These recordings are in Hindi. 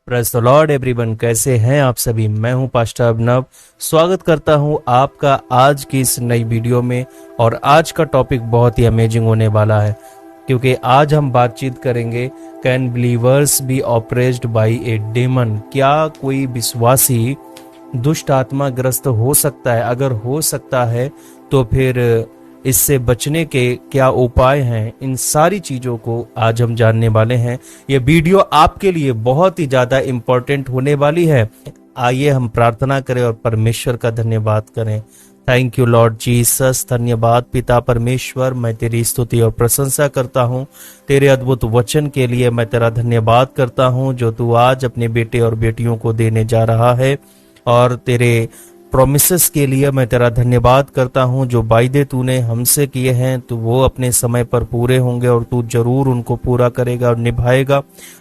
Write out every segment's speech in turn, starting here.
प्रेज़ द लॉर्ड एवरीवन, कैसे हैं आप सभी। मैं हूं पास्टर अभिनव। स्वागत करता हूं आपका आज की इस नई वीडियो में। और आज का टॉपिक बहुत ही अमेजिंग होने वाला है, क्योंकि आज हम बातचीत करेंगे can believers be oppressed by a demon. क्या कोई विश्वासी दुष्ट आत्मा ग्रस्त हो सकता है? अगर हो सकता है तो फिर इससे बचने के क्या उपाय हैं? इन सारी चीजों को आज हम जानने वाले हैं। ये वीडियो आपके लिए बहुत ही ज्यादा इम्पोर्टेंट होने वाली है। आइए हम प्रार्थना करें और परमेश्वर का धन्यवाद करें। Thank you Lord Jesus. धन्यवाद पिता परमेश्वर, मैं तेरी स्तुति और प्रशंसा करता हूँ तेरे अद्भुत वचन के लिए। मैं तेरा धन्यवाद करता हूँ जो तू आज अपने बेटे और बेटियों को देने जा रहा है, और तेरे प्रोमिसेस के लिए मैं तेरा धन्यवाद करता हूँ। जो वायदे तूने हमसे किए हैं तो वो अपने समय पर पूरे होंगे, और तू जरूर उनको पूरा करेगा और निभाएगा।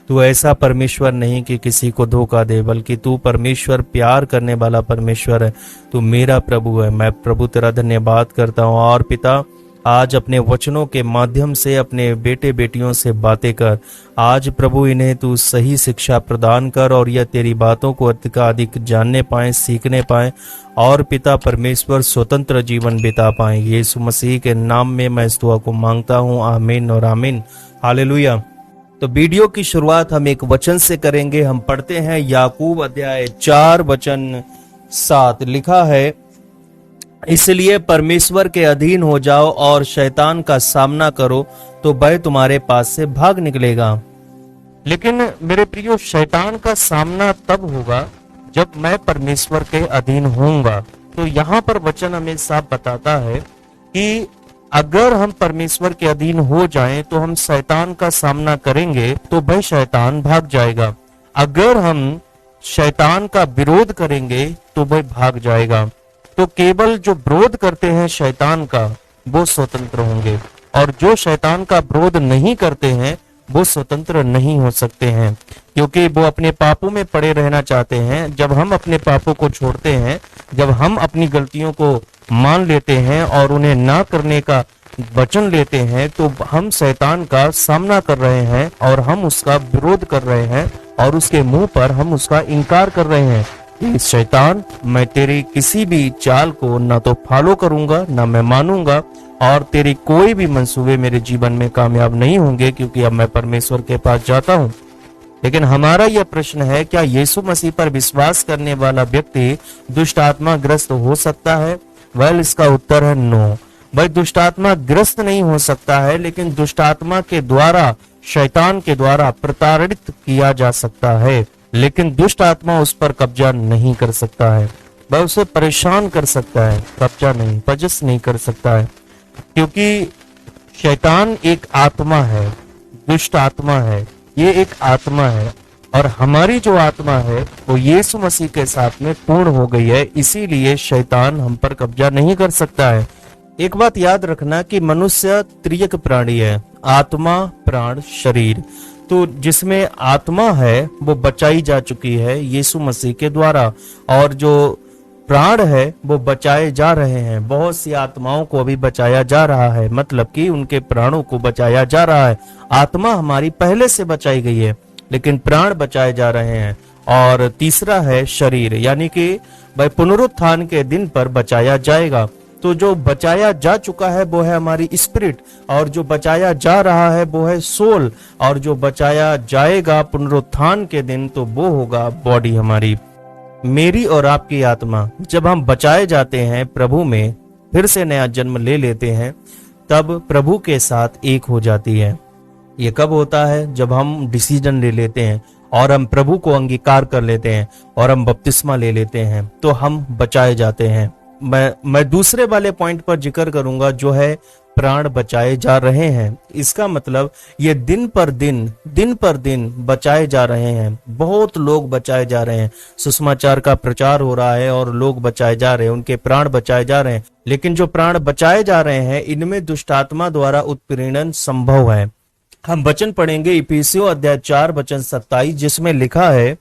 तू ऐसा परमेश्वर नहीं कि किसी को धोखा दे, बल्कि तू परमेश्वर प्यार करने वाला परमेश्वर है। तू मेरा प्रभु है। मैं प्रभु तेरा धन्यवाद करता हूँ। और पिता, आज अपने वचनों के माध्यम से अपने बेटे बेटियों से बातें कर। आज प्रभु इन्हें तू सही शिक्षा प्रदान कर, और यह तेरी बातों को अधिक जानने पाए, सीखने पाए, और पिता परमेश्वर स्वतंत्र जीवन बिता पाए। यीशु मसीह के नाम में मैं इस दुआ को मांगता हूँ, आमीन और आमीन। हालेलुया। तो वीडियो की शुरुआत हम एक वचन से करेंगे। हम पढ़ते हैं याकूब अध्याय 4 वचन 7। लिखा है, इसलिए परमेश्वर के अधीन हो जाओ और शैतान का सामना करो, तो वह तुम्हारे पास से भाग निकलेगा। लेकिन मेरे प्रियो, शैतान का सामना तब होगा जब मैं परमेश्वर के अधीन होऊंगा। तो यहाँ पर वचन हमें साफ बताता है कि अगर हम परमेश्वर के अधीन हो जाएं तो हम शैतान का सामना करेंगे तो वह शैतान भाग जाएगा। अगर हम शैतान का विरोध करेंगे तो वह भाग जाएगा। तो केवल जो विरोध करते हैं शैतान का वो स्वतंत्र होंगे, और जो शैतान का विरोध नहीं करते हैं वो स्वतंत्र नहीं हो सकते हैं, क्योंकि वो अपने पापों में पड़े रहना चाहते हैं। जब हम अपने पापों को छोड़ते हैं, जब हम अपनी गलतियों को मान लेते हैं और उन्हें ना करने का वचन लेते हैं, तो हम शैतान का सामना कर रहे हैं, और हम उसका विरोध कर रहे हैं, और उसके मुंह पर हम उसका इनकार कर रहे हैं। इस शैतान, मैं तेरी किसी भी चाल को ना तो फॉलो करूंगा, ना मैं मानूंगा, और तेरी कोई भी मंसूबे मेरे जीवन में कामयाब नहीं होंगे, क्योंकि अब मैं परमेश्वर के पास जाता हूं। लेकिन हमारा यह प्रश्न है, क्या यीशु मसीह पर विश्वास करने वाला व्यक्ति दुष्ट आत्मा ग्रस्त हो सकता है? वेल, इसका उत्तर है नो। भाई, दुष्ट आत्मा ग्रस्त नहीं हो सकता है, लेकिन दुष्ट आत्मा के द्वारा, शैतान के द्वारा प्रताड़ित किया जा सकता है। लेकिन दुष्ट आत्मा उस पर कब्जा नहीं कर सकता है। वह उसे परेशान कर सकता है, कब्जा नहीं, पजस नहीं कर सकता है, क्योंकि शैतान एक आत्मा है, दुष्ट आत्मा है। ये एक आत्मा है, और हमारी जो आत्मा है वो यीशु मसीह के साथ में पूर्ण हो गई है। इसीलिए शैतान हम पर कब्जा नहीं कर सकता है। एक बात याद रखना कि मनुष्य त्रियक प्राणी है, आत्मा, प्राण, शरीर। तो जिसमें आत्मा है वो बचाई जा चुकी है यीशु मसीह के द्वारा, और जो प्राण है वो बचाए जा रहे हैं। बहुत सी आत्माओं को अभी बचाया जा रहा है, मतलब कि उनके प्राणों को बचाया जा रहा है। आत्मा हमारी पहले से बचाई गई है, लेकिन प्राण बचाए जा रहे हैं। और तीसरा है शरीर, यानी कि भाई पुनरुत्थान के दिन पर बचाया जाएगा। तो जो बचाया जा चुका है वो है हमारी स्पिरिट, और जो बचाया जा रहा है वो है सोल, और जो बचाया जाएगा पुनरुत्थान के दिन तो वो होगा बॉडी हमारी। मेरी और आपकी आत्मा, जब हम बचाए जाते हैं प्रभु में, फिर से नया जन्म ले लेते हैं, तब प्रभु के साथ एक हो जाती है। ये कब होता है? जब हम डिसीजन ले लेते हैं और हम प्रभु को अंगीकार कर लेते हैं और हम बपतिस्मा ले लेते हैं, तो हम बचाए जाते हैं। मैं दूसरे वाले पॉइंट पर जिक्र करूंगा, जो है प्राण बचाए जा रहे हैं। इसका मतलब ये दिन पर दिन बचाए जा रहे हैं। बहुत लोग बचाए जा रहे हैं। सुसमाचार का प्रचार हो रहा है और लोग बचाए जा रहे हैं, उनके प्राण बचाए जा रहे हैं। लेकिन जो प्राण बचाए जा रहे हैं, इनमें दुष्टात्मा द्वारा उत्पीड़न संभव है। हम वचन पढ़ेंगे इफिसियों अध्याय 4 वचन 27, जिसमें लिखा है,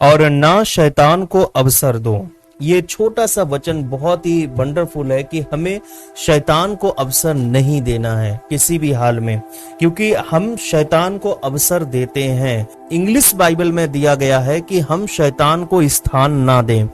और ना शैतान को अवसर दो। ये छोटा सा वचन बहुत ही वंडरफुल है कि हमें शैतान को अवसर नहीं देना है किसी भी हाल में, क्योंकि हम शैतान को अवसर देते हैं। इंग्लिश बाइबल में दिया गया है कि हम शैतान को स्थान ना दें।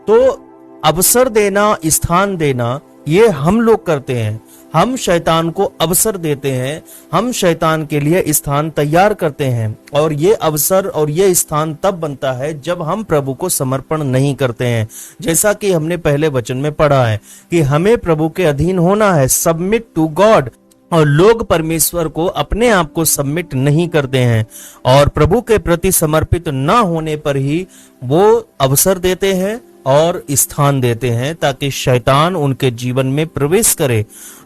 तो अवसर देना, स्थान देना, ये हम लोग करते हैं। हम शैतान को अवसर देते हैं, हम शैतान के लिए स्थान तैयार करते हैं, और ये अवसर और ये स्थान तब बनता है जब हम प्रभु को समर्पण नहीं करते हैं। जैसा कि हमने पहले वचन में पढ़ा है कि हमें प्रभु के अधीन होना है, सबमिट टू गॉड, और लोग परमेश्वर को अपने आप को सबमिट नहीं करते हैं और प्रभु के प्रति समर्पित ना होने पर ही वो अवसर देते हैं और स्थान देते हैं ताकि शैतान उनके जीवन में प्रवेश करे।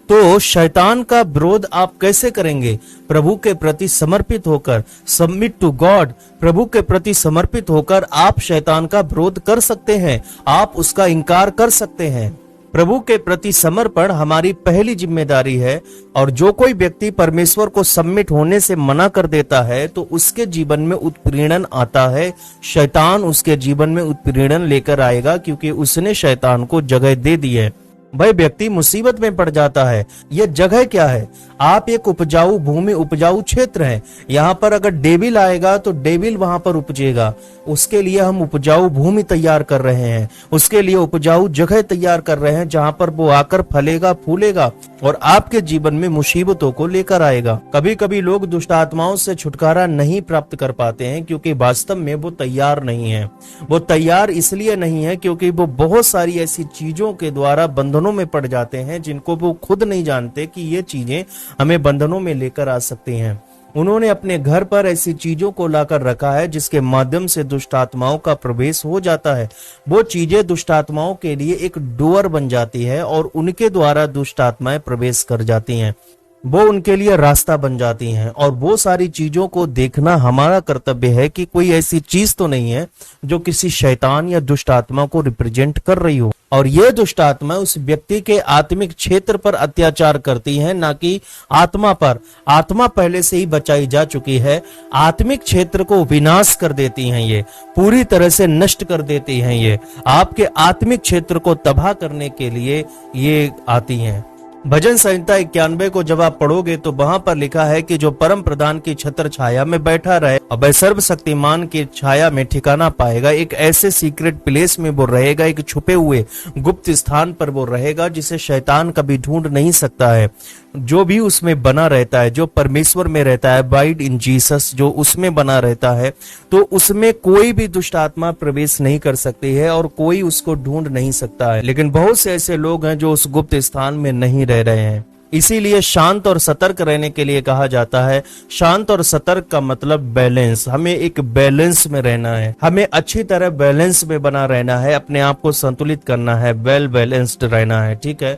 तो शैतान का विरोध आप कैसे करेंगे? प्रभु के प्रति समर्पित होकर, सबमिट टू गॉड, प्रभु के प्रति समर्पित होकर आप शैतान का विरोध कर सकते हैं, आप उसका इनकार कर सकते हैं। प्रभु के प्रति समर्पण हमारी पहली जिम्मेदारी है, और जो कोई व्यक्ति परमेश्वर को सबमिट होने से मना कर देता है तो उसके जीवन में उत्पीड़न आता है। शैतान उसके जीवन में उत्पीड़न लेकर आएगा, क्योंकि उसने शैतान को जगह दे दी है। वह व्यक्ति मुसीबत में पड़ जाता है। यह जगह क्या है? आप एक उपजाऊ भूमि, उपजाऊ क्षेत्र है। यहाँ पर अगर डेविल आएगा तो डेविल वहां पर उपजेगा। उसके लिए हम उपजाऊ भूमि तैयार कर रहे हैं, उसके लिए उपजाऊ जगह तैयार कर रहे हैं जहां पर वो आकर फलेगा, फूलेगा और आपके जीवन में मुसीबतों को लेकर आएगा। कभी कभी लोग दुष्ट आत्माओं से छुटकारा नहीं प्राप्त कर पाते हैं क्योंकि वास्तव में वो तैयार नहीं है। वो तैयार इसलिए नहीं है क्योंकि वो बहुत सारी ऐसी चीजों के द्वारा बंधनों में पड़ जाते हैं जिनको वो खुद नहीं जानते कि ये चीजें हमें बंधनों में लेकर आ सकती हैं। उन्होंने अपने घर पर ऐसी चीजों को लाकर रखा है जिसके माध्यम से दुष्ट आत्माओं का प्रवेश हो जाता है। वो चीजें दुष्ट आत्माओं के लिए एक डोर बन जाती है और उनके द्वारा दुष्ट आत्माएं प्रवेश कर जाती हैं। वो उनके लिए रास्ता बन जाती हैं, और वो सारी चीजों को देखना हमारा कर्तव्य है कि कोई ऐसी चीज तो नहीं है जो किसी शैतान या दुष्ट आत्मा को रिप्रेजेंट कर रही हो। और ये दुष्ट आत्मा उस व्यक्ति के आत्मिक क्षेत्र पर अत्याचार करती है, ना कि आत्मा पर। आत्मा पहले से ही बचाई जा चुकी है। आत्मिक क्षेत्र को विनाश कर देती हैं, ये पूरी तरह से नष्ट कर देती हैं। ये आपके आत्मिक क्षेत्र को तबाह करने के लिए ये आती हैं। भजन संहिता 91 को जब आप पढ़ोगे तो वहां पर लिखा है कि जो परम प्रधान की छत्र छाया में बैठा रहे और वह सर्वशक्तिमान की छाया में ठिकाना पाएगा। एक ऐसे सीक्रेट प्लेस में वो रहेगा, एक छुपे हुए गुप्त स्थान पर वो रहेगा जिसे शैतान कभी ढूंढ नहीं सकता है। जो भी उसमें बना रहता है, जो परमेश्वर में रहता है, अबाइड इन जीसस, जो उसमें बना रहता है, तो उसमें कोई भी दुष्ट आत्मा प्रवेश नहीं कर सकती है और कोई उसको ढूंढ नहीं सकता है। लेकिन बहुत से ऐसे लोग हैं जो उस गुप्त स्थान में नहीं रह रहे हैं। इसीलिए शांत और सतर्क रहने के लिए कहा जाता है। शांत और सतर्क का मतलब बैलेंस। हमें एक बैलेंस में रहना है, हमें अच्छी तरह बैलेंस में बना रहना है, अपने आप को संतुलित करना है, वेल बैलेंस्ड रहना है। ठीक है।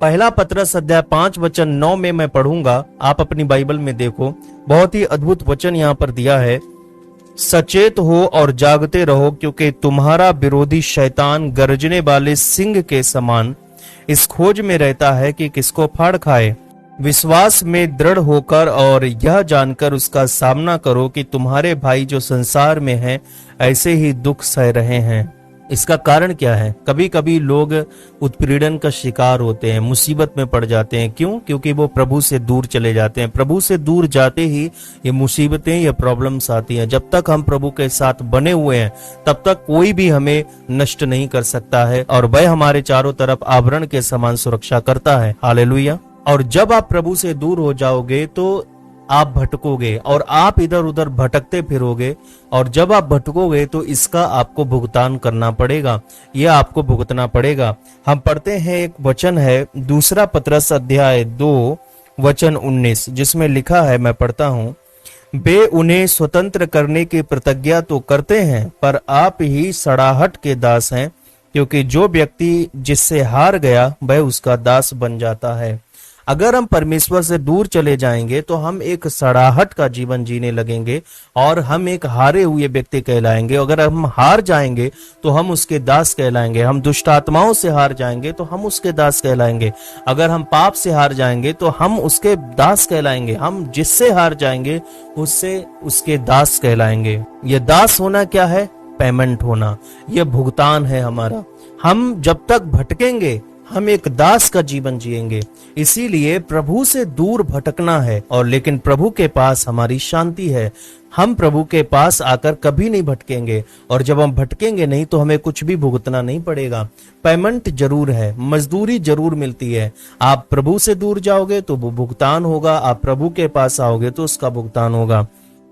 पहला पत्रस अध्याय 5 वचन 9 में मैं पढ़ूंगा, आप अपनी बाइबल में देखो। बहुत ही अद्भुत वचन यहाँ पर दिया है। सचेत हो और जागते रहो, क्योंकि तुम्हारा विरोधी शैतान गरजने वाले सिंह के समान इस खोज में रहता है कि किसको फाड़ खाए। विश्वास में दृढ़ होकर और यह जानकर उसका सामना करो कि तुम्हारे भाई जो संसार में हैं ऐसे ही दुख सह रहे हैं। इसका कारण क्या है? कभी कभी लोग उत्पीड़न का शिकार होते हैं, मुसीबत में पड़ जाते हैं। क्यों? क्योंकि वो प्रभु से दूर चले जाते हैं। प्रभु से दूर जाते ही ये मुसीबतें, ये प्रॉब्लम्स आती हैं। जब तक हम प्रभु के साथ बने हुए हैं तब तक कोई भी हमें नष्ट नहीं कर सकता है, और वह हमारे चारों तरफ आवरण के समान सुरक्षा करता है। हालेलुया। और जब आप प्रभु से दूर हो जाओगे तो आप भटकोगे और आप इधर उधर भटकते फिरोगे, और जब आप भटकोगे तो इसका आपको भुगतान करना पड़ेगा, यह आपको भुगतना पड़ेगा। हम पढ़ते हैं, एक वचन है दूसरा पत्रस अध्याय 2 वचन 19, जिसमें लिखा है, मैं पढ़ता हूँ। वे उन्हें स्वतंत्र करने की प्रतिज्ञा तो करते हैं, पर आप ही सड़ाहट के दास हैं, क्योंकि जो व्यक्ति जिससे हार गया वह उसका दास बन जाता है। अगर हम परमेश्वर से दूर चले जाएंगे तो हम एक सड़ाहट का जीवन जीने लगेंगे और हम एक हारे हुए व्यक्ति कहलाएंगे। अगर हम हार जाएंगे तो हम उसके दास कहलाएंगे। हम दुष्ट आत्माओं से हार जाएंगे तो हम उसके दास कहलाएंगे। अगर हम पाप से हार जाएंगे तो हम उसके दास कहलाएंगे। हम जिससे हार जाएंगे उससे उसके दास कहलाएंगे। ये दास होना क्या है? पेमेंट होना, यह भुगतान है हमारा। हम जब तक भटकेंगे हम एक दास का जीवन जिएंगे। इसीलिए प्रभु से दूर भटकना है, और लेकिन प्रभु के पास हमारी शांति है। हम प्रभु के पास आकर कभी नहीं भटकेंगे, और जब हम भटकेंगे नहीं तो हमें कुछ भी भुगतना नहीं पड़ेगा। पेमेंट जरूर है, मजदूरी जरूर मिलती है। आप प्रभु से दूर जाओगे तो वो भुगतान होगा, आप प्रभु के पास आओगे तो उसका भुगतान होगा।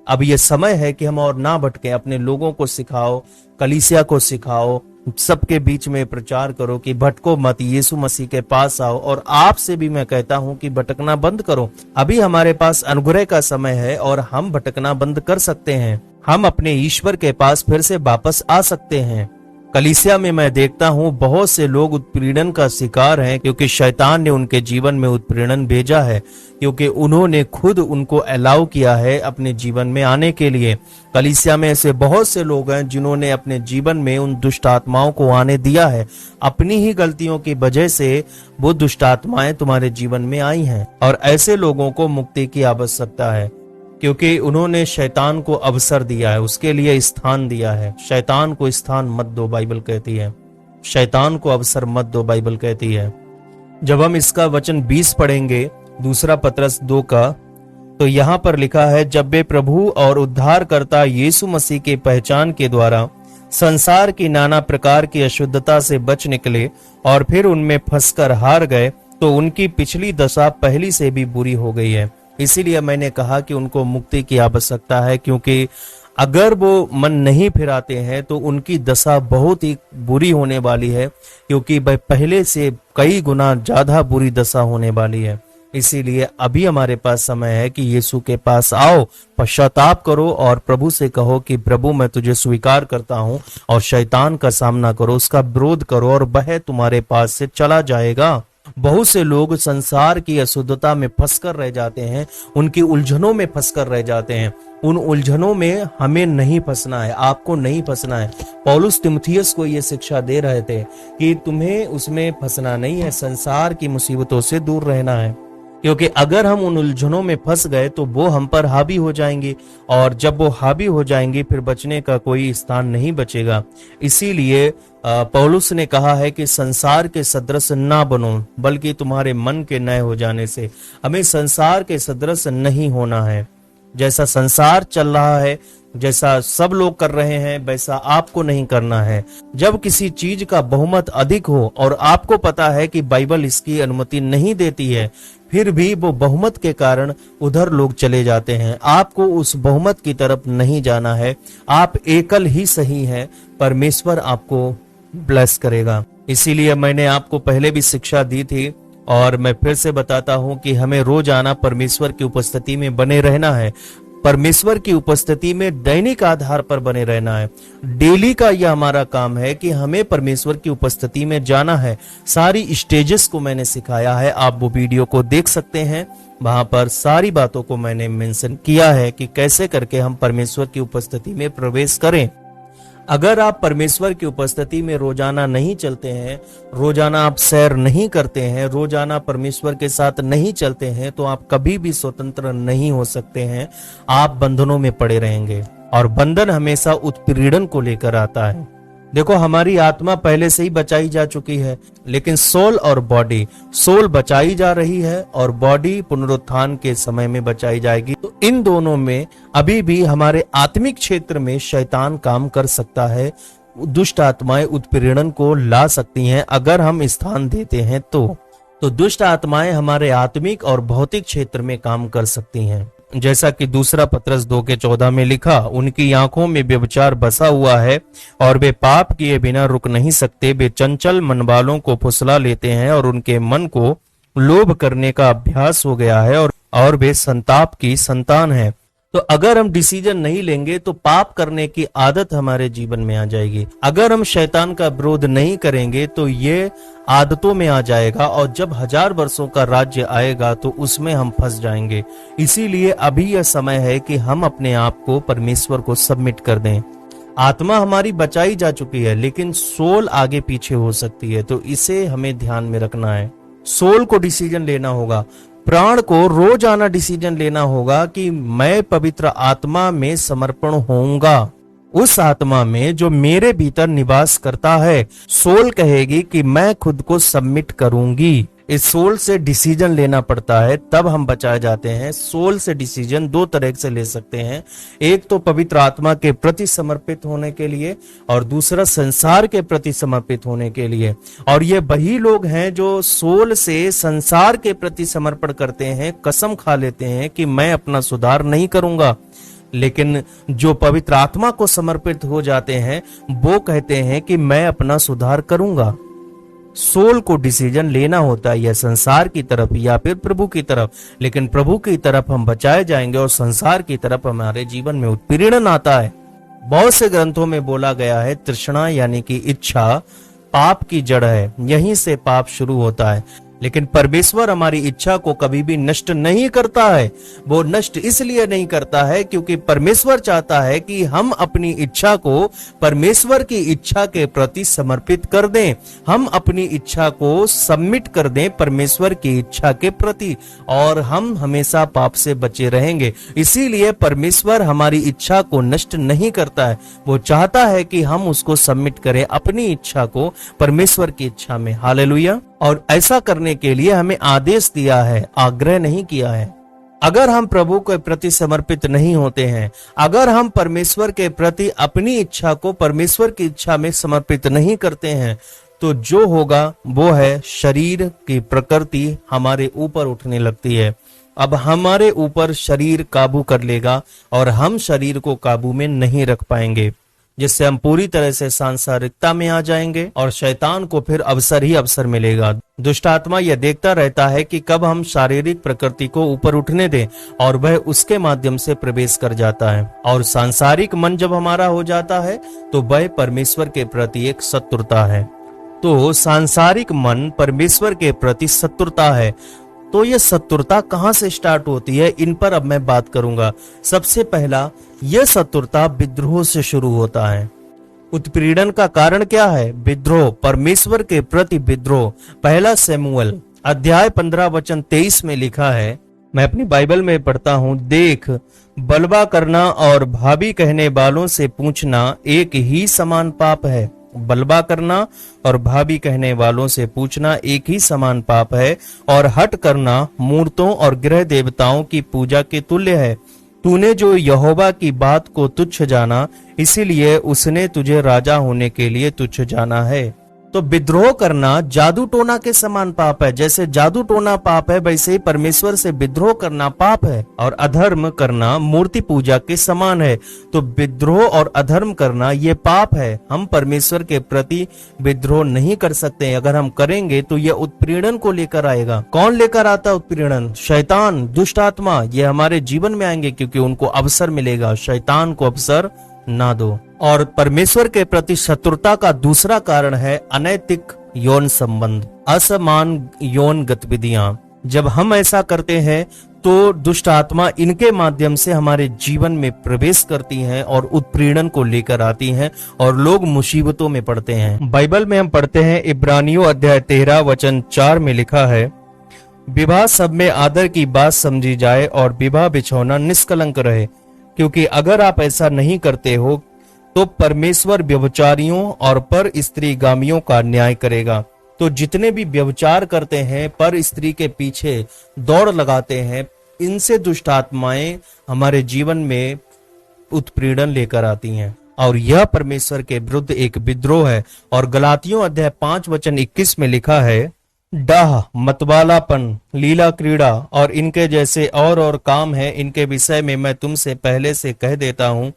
अब ये समय है कि हम और ना भटके। अपने लोगों को सिखाओ, कलीसिया को सिखाओ, सबके बीच में प्रचार करो कि भटको मत, यीशु मसीह के पास आओ। और आपसे भी मैं कहता हूं कि भटकना बंद करो। अभी हमारे पास अनुग्रह का समय है और हम भटकना बंद कर सकते हैं। हम अपने ईश्वर के पास फिर से वापस आ सकते हैं। कलीसिया में मैं देखता हूँ बहुत से लोग उत्पीड़न का शिकार हैं, क्योंकि शैतान ने उनके जीवन में उत्पीड़न भेजा है, क्योंकि उन्होंने खुद उनको अलाउ किया है अपने जीवन में आने के लिए। कलीसिया में ऐसे बहुत से लोग हैं जिन्होंने अपने जीवन में उन दुष्ट आत्माओं को आने दिया है। अपनी ही गलतियों की वजह से वो दुष्ट आत्माएं तुम्हारे जीवन में आई हैं, और ऐसे लोगों को मुक्ति की आवश्यकता है, क्योंकि उन्होंने शैतान को अवसर दिया है, उसके लिए स्थान दिया है। शैतान को स्थान मत दो, बाइबल कहती है। शैतान को अवसर मत दो, बाइबल कहती है। जब हम इसका वचन 20 पढ़ेंगे, दूसरा पतरस 2 का, तो यहाँ पर लिखा है, जब वे प्रभु और उद्धारकर्ता यीशु मसीह के पहचान के द्वारा संसार की नाना प्रकार की अशुद्धता से बच निकले और फिर उनमें फंसकर हार गए, तो उनकी पिछली दशा पहली से भी बुरी हो गई है। इसीलिए मैंने कहा कि उनको मुक्ति की आवश्यकता है, क्योंकि अगर वो मन नहीं फिराते हैं तो उनकी दशा बहुत ही बुरी होने वाली है, क्योंकि पहले से कई गुना ज्यादा बुरी दशा होने वाली है। इसीलिए अभी हमारे पास समय है कि यीशु के पास आओ, पश्चाताप करो और प्रभु से कहो कि प्रभु मैं तुझे स्वीकार करता हूं, और शैतान का सामना करो, उसका विरोध करो, और वह तुम्हारे पास से चला जाएगा। बहुत से लोग संसार की अशुद्धता में फंसकर रह जाते हैं, उनकी उलझनों में फंसकर रह जाते हैं। उन उलझनों में हमें नहीं फंसना है, आपको नहीं फंसना है। पौलुस तिमुथियुस को ये शिक्षा दे रहे थे कि तुम्हें उसमें फंसना नहीं है, संसार की मुसीबतों से दूर रहना है, क्योंकि अगर हम उन उलझनों में फंस गए तो वो हम पर हावी हो जाएंगे, और जब वो हावी हो जाएंगे फिर बचने का कोई स्थान नहीं बचेगा। इसीलिए पौलुस ने कहा है कि संसार के सदृश ना बनो, बल्कि तुम्हारे मन के नए हो जाने से। हमें संसार के सदृश नहीं होना है। जैसा संसार चल रहा है, जैसा सब लोग कर रहे हैं, वैसा आपको नहीं करना है। जब किसी चीज का बहुमत अधिक हो और आपको पता है कि बाइबल इसकी अनुमति नहीं देती है, फिर भी वो बहुमत के कारण उधर लोग चले जाते हैं, आपको उस बहुमत की तरफ नहीं जाना है। आप एकल ही सही हैं, परमेश्वर आपको ब्लेस करेगा। इसीलिए मैंने आपको पहले भी शिक्षा दी थी, और मैं फिर से बताता हूं कि हमें रोजाना परमेश्वर की उपस्थिति में बने रहना है। परमेश्वर की उपस्थिति में दैनिक आधार पर बने रहना है। डेली का यह हमारा काम है कि हमें परमेश्वर की उपस्थिति में जाना है। सारी स्टेजेस को मैंने सिखाया है, आप वो वीडियो को देख सकते हैं। वहां पर सारी बातों को मैंने मेंशन किया है कि कैसे करके हम परमेश्वर की उपस्थिति में प्रवेश करें। अगर आप परमेश्वर की उपस्थिति में रोजाना नहीं चलते हैं, रोजाना आप सैर नहीं करते हैं, रोजाना परमेश्वर के साथ नहीं चलते हैं, तो आप कभी भी स्वतंत्र नहीं हो सकते हैं। आप बंधनों में पड़े रहेंगे, और बंधन हमेशा उत्पीड़न को लेकर आता है। देखो, हमारी आत्मा पहले से ही बचाई जा चुकी है, लेकिन सोल और बॉडी, सोल बचाई जा रही है और बॉडी पुनरुत्थान के समय में बचाई जाएगी। तो इन दोनों में अभी भी हमारे आत्मिक क्षेत्र में शैतान काम कर सकता है। दुष्ट आत्माएं उत्पीड़न को ला सकती हैं अगर हम स्थान देते हैं तो दुष्ट आत्माएं हमारे आत्मिक और भौतिक क्षेत्र में काम कर सकती हैं। जैसा कि दूसरा पतरस 2:14 में लिखा, उनकी आंखों में व्यभिचार बसा हुआ है और वे पाप किए बिना रुक नहीं सकते। वे चंचल मन वालों को फुसला लेते हैं और उनके मन को लोभ करने का अभ्यास हो गया है, और वे संताप की संतान है। तो अगर हम डिसीजन नहीं लेंगे तो पाप करने की आदत हमारे जीवन में आ जाएगी। अगर हम शैतान का विरोध नहीं करेंगे तो ये आदतों में आ जाएगा, और जब 1000 वर्षों का राज्य आएगा तो उसमें हम फंस जाएंगे। इसीलिए अभी यह समय है कि हम अपने आप को परमेश्वर को सबमिट कर दें। आत्मा हमारी बचाई जा चुकी है, लेकिन सोल आगे पीछे हो सकती है, तो इसे हमें ध्यान में रखना है। सोल को डिसीजन लेना होगा, प्राण को रोजाना डिसीजन लेना होगा कि मैं पवित्र आत्मा में समर्पण होऊंगा। उस आत्मा में जो मेरे भीतर निवास करता है। सोल कहेगी कि मैं खुद को सबमिट करूंगी। इस सोल से डिसीजन लेना पड़ता है, तब हम बचाए जाते हैं। सोल से डिसीजन दो तरह से ले सकते हैं, एक तो पवित्र आत्मा के प्रति समर्पित होने के लिए और दूसरा संसार के प्रति समर्पित होने के लिए। और ये वही लोग हैं जो सोल से संसार के प्रति समर्पण करते हैं, कसम खा लेते हैं कि मैं अपना सुधार नहीं करूंगा। लेकिन जो पवित्र आत्मा को समर्पित हो जाते हैं वो कहते हैं कि मैं अपना सुधार करूंगा। सोल को डिसीजन लेना होता है, या संसार की तरफ या फिर प्रभु की तरफ। लेकिन प्रभु की तरफ हम बचाए जाएंगे और संसार की तरफ हमारे जीवन में उत्पीड़न आता है। बहुत से ग्रंथों में बोला गया है तृष्णा यानी कि इच्छा पाप की जड़ है, यहीं से पाप शुरू होता है। लेकिन परमेश्वर हमारी इच्छा को कभी भी नष्ट नहीं करता है। वो नष्ट इसलिए नहीं करता है क्योंकि परमेश्वर चाहता है कि हम अपनी इच्छा को परमेश्वर की इच्छा के प्रति समर्पित कर दें, हम अपनी इच्छा को सबमिट कर दें परमेश्वर की इच्छा के प्रति, और हम हमेशा पाप से बचे रहेंगे। इसीलिए परमेश्वर हमारी इच्छा को नष्ट नहीं करता है, वो चाहता है कि हम उसको सबमिट करें अपनी इच्छा को परमेश्वर की इच्छा में। हालेलुया। और ऐसा करने के लिए हमें आदेश दिया है, आग्रह नहीं किया है। अगर हम प्रभु के प्रति समर्पित नहीं होते हैं, अगर हम परमेश्वर के प्रति अपनी इच्छा को परमेश्वर की इच्छा में समर्पित नहीं करते हैं, तो जो होगा वो है शरीर की प्रकृति हमारे ऊपर उठने लगती है। अब हमारे ऊपर शरीर काबू कर लेगा और हम शरीर को काबू में नहीं रख पाएंगे, जिससे हम पूरी तरह से सांसारिकता में आ जाएंगे और शैतान को फिर अवसर ही अवसर मिलेगा। दुष्ट आत्मा यह देखता रहता है कि कब हम शारीरिक प्रकृति को ऊपर उठने दें और वह उसके माध्यम से प्रवेश कर जाता है। और सांसारिक मन जब हमारा हो जाता है तो वह परमेश्वर के प्रति एक शत्रुता है। तो सांसारिक मन परमेश्वर के प्रति शत्रुता है। तो ये शत्रुता कहां से स्टार्ट होती है, इन पर अब मैं बात करूंगा। सबसे पहला, यह शत्रुता विद्रोह से शुरू होता है। उत्पीड़न का कारण क्या है? विद्रोह, परमेश्वर के प्रति विद्रोह। पहला शमूएल अध्याय 15 वचन 23 में लिखा है, मैं अपनी बाइबल में पढ़ता हूं, देख बलवा करना और भाभी कहने वालों से पूछना एक ही समान पाप है। बलवा करना और भाभी कहने वालों से पूछना एक ही समान पाप है, और हट करना मूर्तों और गृह देवताओं की पूजा के तुल्य है। तूने जो यहोवा की बात को तुच्छ जाना, इसीलिए उसने तुझे राजा होने के लिए तुच्छ जाना है। तो विद्रोह करना जादू टोना के समान पाप है। जैसे जादू टोना पाप है, वैसे ही परमेश्वर से विद्रोह करना पाप है, और अधर्म करना मूर्ति पूजा के समान है। तो विद्रोह और अधर्म करना ये पाप है। हम परमेश्वर के प्रति विद्रोह नहीं कर सकते। अगर हम करेंगे तो यह उत्पीड़न को लेकर आएगा। कौन लेकर आता उत्पीड़न? शैतान, दुष्ट आत्मा। ये हमारे जीवन में आएंगे क्योंकि उनको अवसर मिलेगा। शैतान को अवसर ना दो। और परमेश्वर के प्रति शत्रुता का दूसरा कारण है अनैतिक यौन संबंध, असमान यौन गतिविधियां। जब हम ऐसा करते हैं तो दुष्ट आत्मा इनके माध्यम से हमारे जीवन में प्रवेश करती हैं और उत्पीड़न को लेकर आती हैं और लोग मुसीबतों में पड़ते हैं। बाइबल में हम पढ़ते हैं, इब्रानियों अध्याय 13 वचन 4 में लिखा है, विवाह सब में आदर की बात समझी जाए और विवाह बिछौना निष्कलंक रहे, क्योंकि अगर आप ऐसा नहीं करते हो तो परमेश्वर व्यभिचारियों और पर स्त्रीगामियों का न्याय करेगा। तो जितने भी व्यभिचार करते हैं, पर स्त्री के पीछे दौड़ लगाते हैं, इनसे दुष्ट आत्माएं हमारे जीवन में उत्पीड़न लेकर आती हैं, और यह परमेश्वर के विरुद्ध एक विद्रोह है। और गलातियों अध्याय 5 वचन 21 में लिखा है, डाह, मतवालापन, लीला क्रीड़ा और इनके जैसे और काम है, इनके विषय में मैं तुमसे पहले से कह देता हूँ,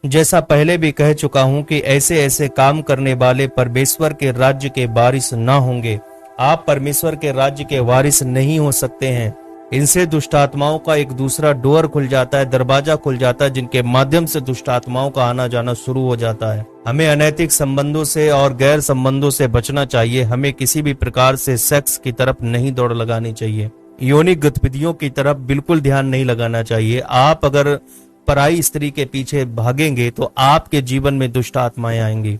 जैसा पहले भी कह चुका हूं, कि ऐसे ऐसे काम करने वाले परमेश्वर के राज्य के वारिस ना होंगे। आप परमेश्वर के राज्य के वारिस नहीं हो सकते हैं। इनसे दुष्ट आत्माओं का एक दूसरा डोर खुल जाता है, दरवाजा खुल जाता है, जिनके माध्यम से दुष्ट आत्माओं का आना जाना शुरू हो जाता है। हमें अनैतिक संबंधों से और गैर संबंधों से बचना चाहिए। हमें किसी भी प्रकार से सेक्स की तरफ नहीं दौड़ लगानी चाहिए। यौनिक गतिविधियों की तरफ बिल्कुल ध्यान नहीं लगाना चाहिए। आप अगर पराई स्त्री के पीछे भागेंगे तो आपके जीवन में दुष्ट आत्माएं आएंगी।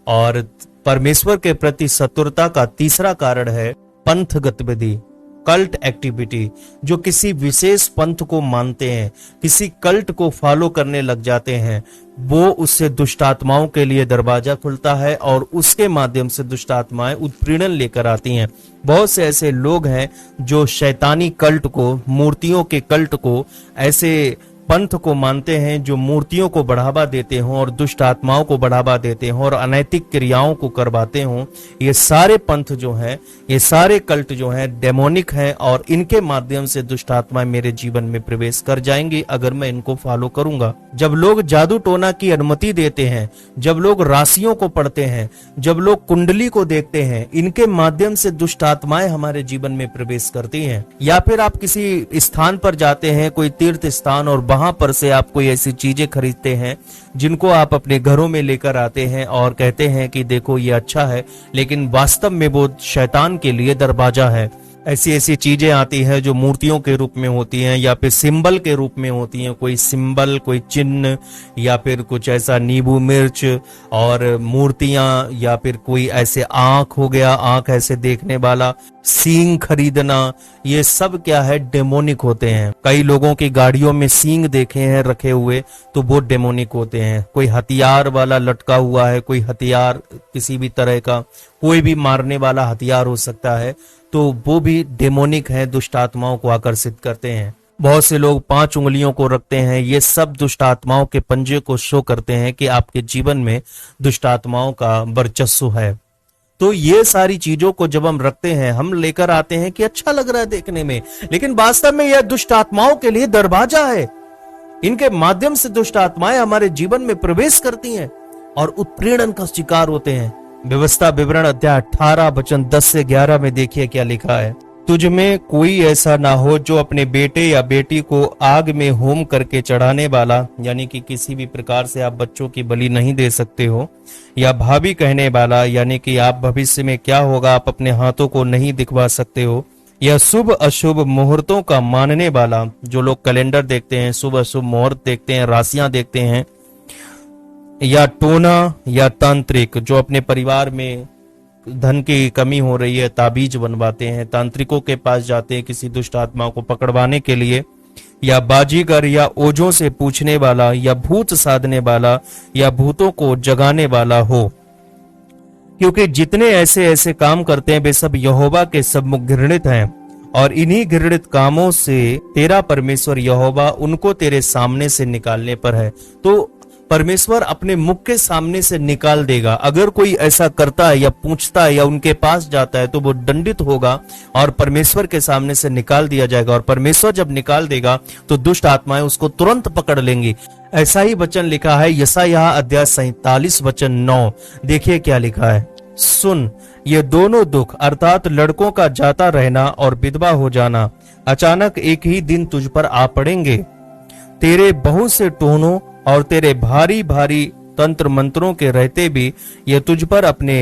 और परमेश्वर के प्रति शत्रुता का तीसरा कारण है पंथ गतिविधि। कल्ट एक्टिविटी, जो किसी विशेष पंथ को मानते हैं, किसी कल्ट को फॉलो करने लग जाते हैं, वो उससे दुष्ट आत्माओं के लिए दरवाजा खुलता है और उसके माध्यम से दुष्ट आत्माएं उत्पीड़न लेकर आती हैं। बहुत से ऐसे लोग हैं जो शैतानी कल्ट को, मूर्तियों के कल्ट को, ऐसे पंथ को मानते हैं जो मूर्तियों को बढ़ावा देते हों और दुष्ट आत्माओं को बढ़ावा देते हों और अनैतिक क्रियाओं को करवाते हों। ये सारे पंथ जो हैं, ये सारे कल्ट जो हैं डेमोनिक हैं और इनके माध्यम से दुष्ट आत्माएं मेरे जीवन में प्रवेश कर जाएंगी अगर मैं इनको फॉलो करूंगा। जब लोग जादू टोना की अनुमति देते हैं, जब लोग राशियों को पढ़ते हैं, जब लोग कुंडली को देखते हैं, इनके माध्यम से दुष्ट आत्माएं हमारे जीवन में प्रवेश करती हैं। या फिर आप किसी स्थान पर जाते हैं, कोई तीर्थ स्थान, और वहां पर से आप कोई ऐसी चीजें खरीदते हैं जिनको आप अपने घरों में लेकर आते हैं और कहते हैं कि देखो ये अच्छा है, लेकिन वास्तव में वो शैतान के लिए दरवाजा है। ऐसी ऐसी चीजें आती हैं जो मूर्तियों के रूप में होती हैं या फिर सिंबल के रूप में होती हैं, कोई सिंबल, कोई चिन्ह, या फिर कुछ ऐसा नींबू मिर्च और मूर्तियां, या फिर कोई ऐसे आंख हो गया, आंख ऐसे देखने वाला, सींग खरीदना, ये सब क्या है, डेमोनिक होते हैं। कई लोगों की गाड़ियों में सींग देखे हैं रखे हुए, तो वो डेमोनिक होते हैं। कोई हथियार वाला लटका हुआ है, कोई हथियार किसी भी तरह का, कोई भी मारने वाला हथियार हो सकता है, तो वो भी डेमोनिक है, दुष्ट आत्माओं को आकर्षित करते हैं। बहुत से लोग 5 उंगलियों को रखते हैं, ये सब दुष्ट आत्माओं के पंजे को शो करते हैं कि आपके जीवन में दुष्ट आत्माओं का वर्चस्व है। तो ये सारी चीजों को जब हम रखते हैं, हम लेकर आते हैं कि अच्छा लग रहा है देखने में, लेकिन वास्तव में यह दुष्ट आत्माओं के लिए दरवाजा है। इनके माध्यम से दुष्ट आत्माएं हमारे जीवन में प्रवेश करती हैं और उत्पीड़न का शिकार होते हैं। व्यवस्था विवरण अध्याय 18 वचन 10 से 11 में देखिए क्या लिखा है। तुझ में कोई ऐसा ना हो जो अपने बेटे या बेटी को आग में होम करके चढ़ाने वाला, यानी कि किसी भी प्रकार से आप बच्चों की बलि नहीं दे सकते हो, या भावी कहने वाला, यानी कि आप भविष्य में क्या होगा आप अपने हाथों को नहीं दिखवा सकते हो, या शुभ अशुभ मुहूर्तों का मानने वाला, जो लोग कैलेंडर देखते हैं, शुभ अशुभ मुहूर्त देखते हैं, राशियां देखते हैं, या टोना या तांत्रिक, जो अपने परिवार में धन की कमी हो रही है ताबीज बनवाते हैं, तांत्रिकों के पास जाते हैं किसी दुष्ट आत्मा को पकड़वाने के लिए, या बाजीगर या ओझों से पूछने वाला, या भूत साधने वाला, या भूतों को जगाने वाला हो। क्योंकि जितने ऐसे ऐसे काम करते हैं वे सब यहोवा के सम्मुख घृणित हैं, और इन्हीं घृणित कामों से तेरा परमेश्वर यहोवा उनको तेरे सामने से निकालने पर है। तो परमेश्वर अपने मुख के सामने से निकाल देगा। अगर कोई ऐसा करता है या पूछता है या उनके पास जाता है तो वो दंडित होगा और परमेश्वर के सामने से निकाल दिया जाएगा। और परमेश्वर जब निकाल देगा तो दुष्ट आत्माएं उसको तुरंत पकड़ लेंगी। ऐसा ही वचन लिखा है यशायाह अध्याय 47 वचन 9। देखिए क्या लिखा है। सुन, ये दोनों दुख अर्थात लड़कों का जाता रहना और विधवा हो जाना अचानक एक ही दिन तुझ पर आ पड़ेंगे। तेरे बहुत से टोनों और तेरे भारी भारी तंत्र मंत्रों के रहते भी ये तुझ पर अपने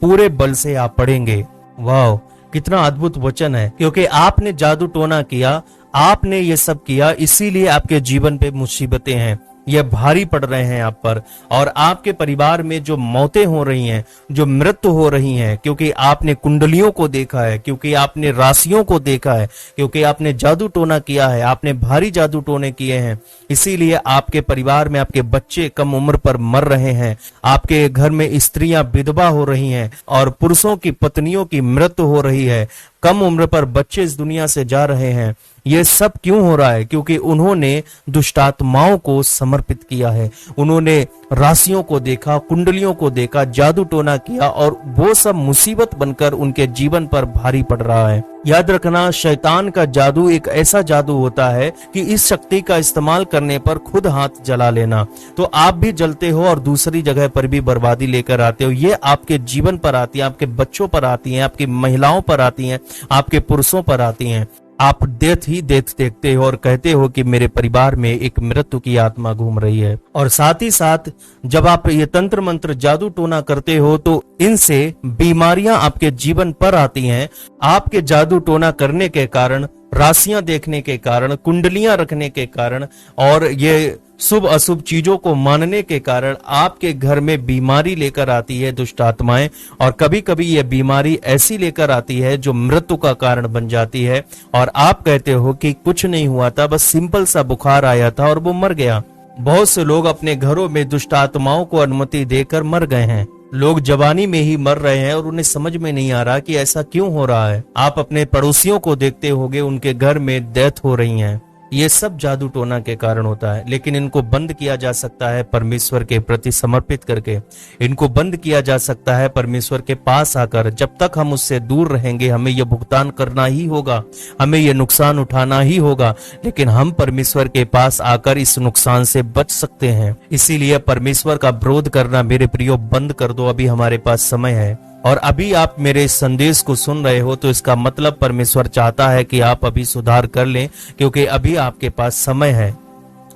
पूरे बल से आ पड़ेंगे। वाह, कितना अद्भुत वचन है। क्योंकि आपने जादू टोना किया, आपने ये सब किया, इसीलिए आपके जीवन पे मुसीबतें हैं, ये भारी पड़ रहे हैं आप पर। और आपके परिवार में जो मौतें हो रही हैं, जो मृत्यु हो रही हैं, क्योंकि आपने कुंडलियों को देखा है, क्योंकि आपने राशियों को देखा है, क्योंकि आपने जादू टोना किया है, आपने भारी जादू टोने किए हैं, इसीलिए आपके परिवार में आपके बच्चे कम उम्र पर मर रहे हैं, आपके घर में स्त्रियां विधवा हो रही हैं और पुरुषों की पत्नियों की मृत्यु हो रही है, कम उम्र पर बच्चे इस दुनिया से जा रहे हैं। ये सब क्यों हो रहा है? क्योंकि उन्होंने दुष्टात्माओं को समर्पित किया है। उन्होंने राशियों को देखा, कुंडलियों को देखा, जादू टोना किया और वो सब मुसीबत बनकर उनके जीवन पर भारी पड़ रहा है। याद रखना, शैतान का जादू एक ऐसा जादू होता है कि इस शक्ति का इस्तेमाल करने पर खुद हाथ जला लेना, तो आप भी जलते हो और दूसरी जगह पर भी बर्बादी लेकर आते हो। ये आपके जीवन पर आती है, आपके बच्चों पर आती है, आपकी महिलाओं पर आती है, आपके पुरुषों पर आती हैं। आप डेथ ही डेथ देखते हो और कहते हो कि मेरे परिवार में एक मृत्यु की आत्मा घूम रही है। और साथ ही साथ जब आप ये तंत्र मंत्र जादू टोना करते हो तो इनसे बीमारियां आपके जीवन पर आती हैं। आपके जादू टोना करने के कारण राशियां देखने के कारण, कुंडलियां रखने के कारण और ये शुभ अशुभ चीजों को मानने के कारण आपके घर में बीमारी लेकर आती है दुष्ट आत्माएं। और कभी कभी ये बीमारी ऐसी लेकर आती है जो मृत्यु का कारण बन जाती है और आप कहते हो कि कुछ नहीं हुआ था, बस सिंपल सा बुखार आया था और वो मर गया। बहुत से लोग अपने घरों में दुष्ट आत्माओं को अनुमति देकर मर गए हैं। लोग जवानी में ही मर रहे हैं और उन्हें समझ में नहीं आ रहा कि ऐसा क्यों हो रहा है। आप अपने पड़ोसियों को देखते होंगे, उनके घर में डेथ हो रही है। ये सब जादू टोना के कारण होता है, लेकिन इनको बंद किया जा सकता है परमेश्वर के प्रति समर्पित करके। इनको बंद किया जा सकता है परमेश्वर के पास आकर। जब तक हम उससे दूर रहेंगे हमें यह भुगतान करना ही होगा, हमें यह नुकसान उठाना ही होगा, लेकिन हम परमेश्वर के पास आकर इस नुकसान से बच सकते हैं। इसीलिए परमेश्वर का विरोध करना मेरे प्रियो बंद कर दो, अभी हमारे पास समय है। और अभी आप मेरे संदेश को सुन रहे हो तो इसका मतलब परमेश्वर चाहता है कि आप अभी सुधार कर लें, क्योंकि अभी आपके पास समय है।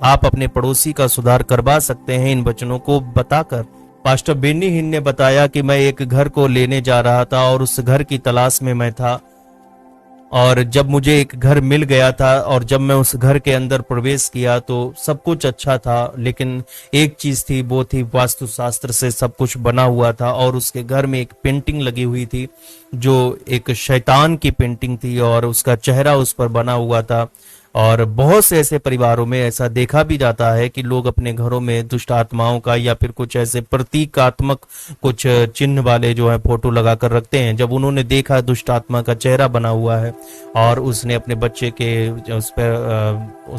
आप अपने पड़ोसी का सुधार करवा सकते हैं इन वचनों को बताकर। पास्टर बेनी हिन ने बताया कि मैं एक घर को लेने जा रहा था और उस घर की तलाश में मैं था, और जब मुझे एक घर मिल गया था और जब मैं उस घर के अंदर प्रवेश किया तो सब कुछ अच्छा था, लेकिन एक चीज थी, वो थी वास्तुशास्त्र से सब कुछ बना हुआ था और उसके घर में एक पेंटिंग लगी हुई थी जो एक शैतान की पेंटिंग थी और उसका चेहरा उस पर बना हुआ था। और बहुत से ऐसे परिवारों में ऐसा देखा भी जाता है कि लोग अपने घरों में दुष्ट आत्माओं का या फिर कुछ ऐसे प्रतीकात्मक कुछ चिन्ह वाले जो है फोटो लगाकर रखते हैं। जब उन्होंने देखा दुष्ट आत्मा का चेहरा बना हुआ है और उसने अपने बच्चे के उस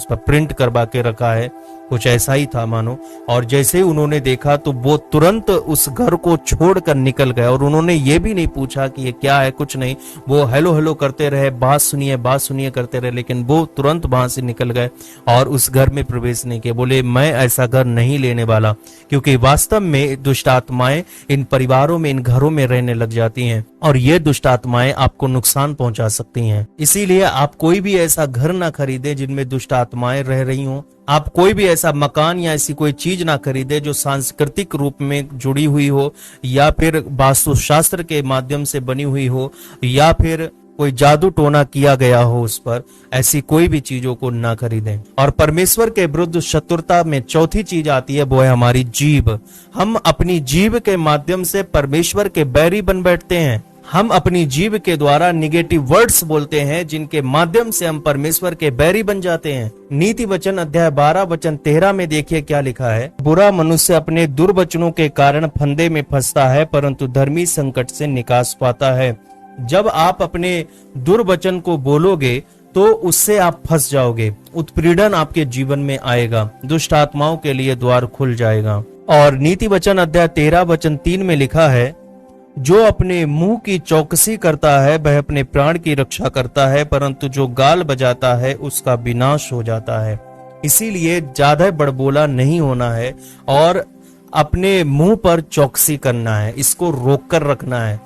पर प्रिंट करवा के रखा है, कुछ ऐसा ही था मानो। और जैसे ही उन्होंने देखा तो वो तुरंत उस घर को छोड़कर निकल गए और उन्होंने ये भी नहीं पूछा कि ये क्या है, कुछ नहीं। वो हेलो हेलो करते रहे, बात सुनिए करते रहे, लेकिन वो तुरंत वहां से निकल गए और उस घर में प्रवेश नहीं किए। बोले मैं ऐसा घर नहीं लेने वाला, क्योंकि वास्तव में दुष्ट आत्माएं इन परिवारों में, इन घरों में रहने लग जाती हैं और ये दुष्ट आत्माएं आपको नुकसान पहुंचा सकती हैं। इसीलिए आप कोई भी ऐसा घर ना खरीदे जिनमें दुष्ट आत्माएं रह रही हों। आप कोई भी ऐसा मकान या ऐसी कोई चीज ना खरीदे जो सांस्कृतिक रूप में जुड़ी हुई हो या फिर वास्तुशास्त्र के माध्यम से बनी हुई हो या फिर कोई जादू टोना किया गया हो उस पर। ऐसी कोई भी चीजों को ना खरीदें। और परमेश्वर के विरुद्ध शत्रुता में चौथी चीज आती है, वो है हमारी जीभ। हम अपनी जीभ के माध्यम से परमेश्वर के बैरी बन बैठते हैं। हम अपनी जीभ के द्वारा निगेटिव वर्ड्स बोलते हैं जिनके माध्यम से हम परमेश्वर के बैरी बन जाते हैं। नीति वचन अध्याय 12 वचन 13 में देखिए क्या लिखा है। बुरा मनुष्य अपने दुर्वचनों के कारण फंदे में फंसता है, परंतु धर्मी संकट से निकास पाता है। जब आप अपने दुर्वचन को बोलोगे तो उससे आप फंस जाओगे, उत्पीड़न आपके जीवन में आएगा, दुष्ट आत्माओं के लिए द्वार खुल जाएगा। और नीति वचन अध्याय 13 वचन 3 में लिखा है, जो अपने मुंह की चौकसी करता है वह अपने प्राण की रक्षा करता है, परंतु जो गाल बजाता है उसका विनाश हो जाता है। इसीलिए ज्यादा बड़बोला नहीं होना है और अपने मुंह पर चौकसी करना है, इसको रोक कर रखना है।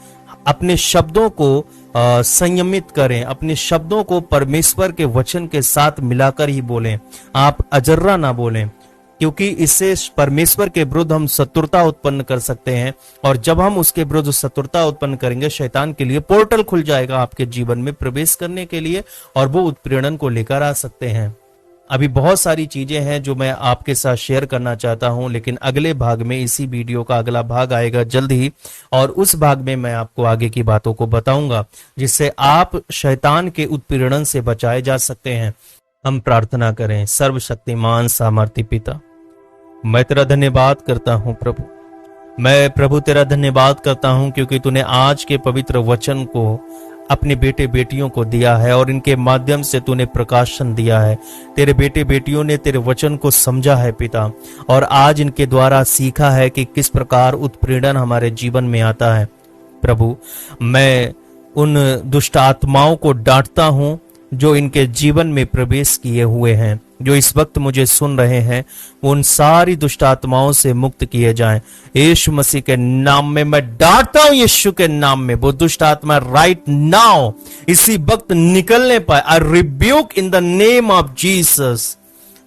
अपने शब्दों को संयमित करें, अपने शब्दों को परमेश्वर के वचन के साथ मिलाकर ही बोलें। आप अजर्रा ना बोलें, क्योंकि इससे परमेश्वर के विरुद्ध हम शत्रुता उत्पन्न कर सकते हैं और जब हम उसके विरुद्ध शत्रुता उत्पन्न करेंगे, शैतान के लिए पोर्टल खुल जाएगा आपके जीवन में प्रवेश करने के लिए और वो उत्पीड़न को लेकर आ सकते हैं। अभी बहुत सारी चीजें हैं जो मैं आपके साथ शेयर करना चाहता हूं, लेकिन अगले भाग में, इसी वीडियो का अगला भाग आएगा जल्द ही और उस भाग में मैं आपको आगे की बातों को बताऊंगा जिससे आप शैतान के उत्पीड़न से बचाए जा सकते हैं। हम प्रार्थना करें। सर्वशक्तिमान सामर्थी पिता, मैं तेरा धन्यवाद करता हूं प्रभु। मैं प्रभु तेरा धन्यवाद करता हूं क्योंकि तूने आज के पवित्र वचन को अपने बेटे बेटियों को दिया है और इनके माध्यम से तूने प्रकाशन दिया है। तेरे बेटे बेटियों ने तेरे वचन को समझा है पिता, और आज इनके द्वारा सीखा है कि किस प्रकार उत्पीड़न हमारे जीवन में आता है। प्रभु, मैं उन दुष्ट आत्माओं को डांटता हूं जो इनके जीवन में प्रवेश किए हुए हैं, जो इस वक्त मुझे सुन रहे हैं, वो उन सारी दुष्ट आत्माओं से मुक्त किए जाएं। यीशु मसीह के नाम में मैं डांटता हूं, यीशु के नाम में वो दुष्ट आत्मा राइट नाउ इसी वक्त निकलने पाए। आई rebuke in the name of Jesus.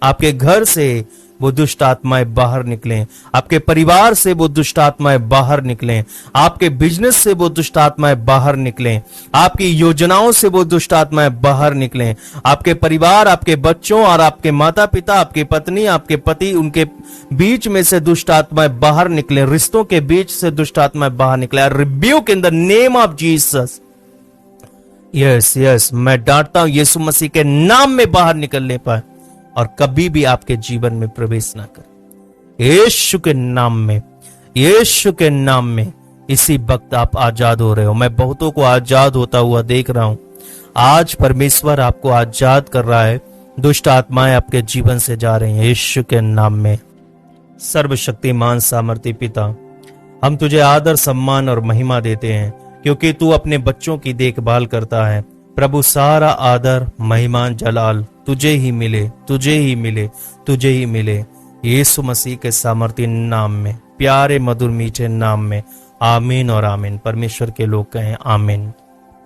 आपके घर से वो दुष्ट आत्माएं बाहर निकलें, आपके परिवार से वो दुष्ट आत्माएं बाहर निकलें, आपके बिजनेस से वो दुष्ट आत्माएं बाहर निकलें, आपकी योजनाओं से वो दुष्ट आत्माएं बाहर निकलें, आपके परिवार, आपके बच्चों और आपके माता पिता, आपकी पत्नी, आपके पति, उनके बीच में से दुष्ट आत्माएं बाहर निकले, रिश्तों के बीच से दुष्ट आत्माएं बाहर निकले। आई rebuke in the name of Jesus. Yes, मैं डांटता हूं यीशु मसीह के नाम में बाहर निकलने पाए और कभी भी आपके जीवन में प्रवेश ना करे। यीशु के नाम में, यीशु के नाम में इसी वक्त आप आजाद हो रहे हो। मैं बहुतों को आजाद होता हुआ देख रहा हूं। आज परमेश्वर आपको आजाद कर रहा है। दुष्ट आत्माएं आपके जीवन से जा रही हैं यीशु के नाम में। सर्वशक्तिमान सामर्थी पिता, हम तुझे आदर, सम्मान और महिमा देते हैं क्योंकि तू अपने बच्चों की देखभाल करता है। प्रभु, सारा आदर, महिमा, जलाल तुझे ही मिले, तुझे ही मिले, तुझे ही मिले। यीशु मसीह के सामर्थी नाम में, प्यारे मधुर मीठे नाम में, आमीन और आमीन। परमेश्वर के लोग कहें आमीन।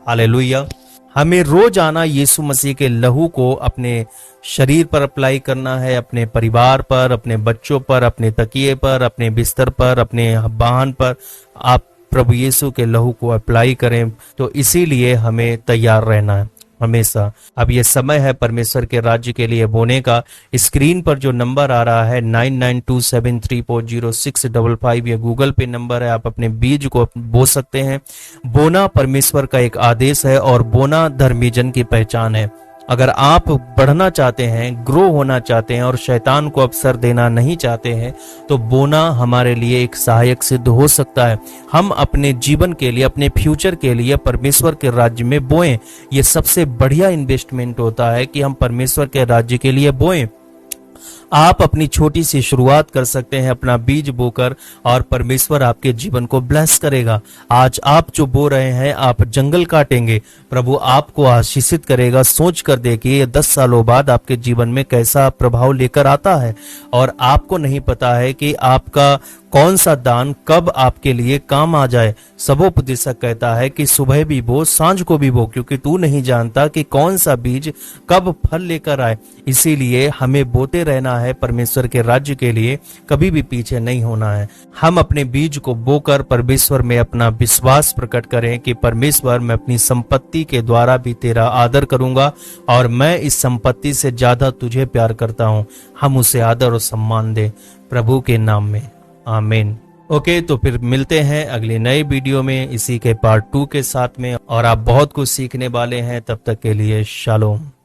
हालेलुया। हमें रोज आना यीशु मसीह के लहू को अपने शरीर पर अप्लाई करना है, अपने परिवार पर, अपने बच्चों पर, अपने तकिए पर, अपने बिस्तर पर, अपने वाहन पर आप प्रभु यीशु के लहू को अप्लाई करें। तो इसीलिए हमें तैयार रहना है हमेशा। अब ये समय है परमेश्वर के राज्य के लिए बोने का। स्क्रीन पर जो नंबर आ रहा है 9927340655, ये गूगल पे नंबर है। आप अपने बीज को बो सकते हैं। बोना परमेश्वर का एक आदेश है और बोना धर्मी जन की पहचान है। अगर आप बढ़ना चाहते हैं, ग्रो होना चाहते हैं और शैतान को अवसर देना नहीं चाहते हैं, तो बोना हमारे लिए एक सहायक सिद्ध हो सकता है। हम अपने जीवन के लिए, अपने फ्यूचर के लिए परमेश्वर के राज्य में बोएं। ये सबसे बढ़िया इन्वेस्टमेंट होता है कि हम परमेश्वर के राज्य के लिए बोएं। आप अपनी छोटी सी शुरुआत कर सकते हैं अपना बीज बोकर और परमेश्वर आपके जीवन को ब्लेस करेगा। आज आप जो बो रहे हैं, आप जंगल काटेंगे, प्रभु आपको आशीषित करेगा। सोच कर देखिए 10 सालों बाद आपके जीवन में कैसा प्रभाव लेकर आता है और आपको नहीं पता है कि आपका कौन सा दान कब आपके लिए काम आ जाए। सबोपदेशक कहता है कि सुबह भी बो, सांझ को भी बो, क्योंकि तू नहीं जानता कि कौन सा बीज कब फल लेकर आए। इसीलिए हमें बोते रहना है परमेश्वर के राज्य के लिए, कभी भी पीछे नहीं होना है। हम अपने बीज को बोकर परमेश्वर में अपना विश्वास प्रकट करें कि परमेश्वर, मैं अपनी संपत्ति के द्वारा भी तेरा आदर करूंगा और मैं इस संपत्ति से ज्यादा तुझे प्यार करता हूं। हम उसे आदर और सम्मान दें प्रभु के नाम में। आमीन। ओके, तो फिर मिलते हैं अगले नए वीडियो में इसी के पार्ट 2 के साथ में, और आप बहुत कुछ सीखने वाले हैं। तब तक के लिए शालोम।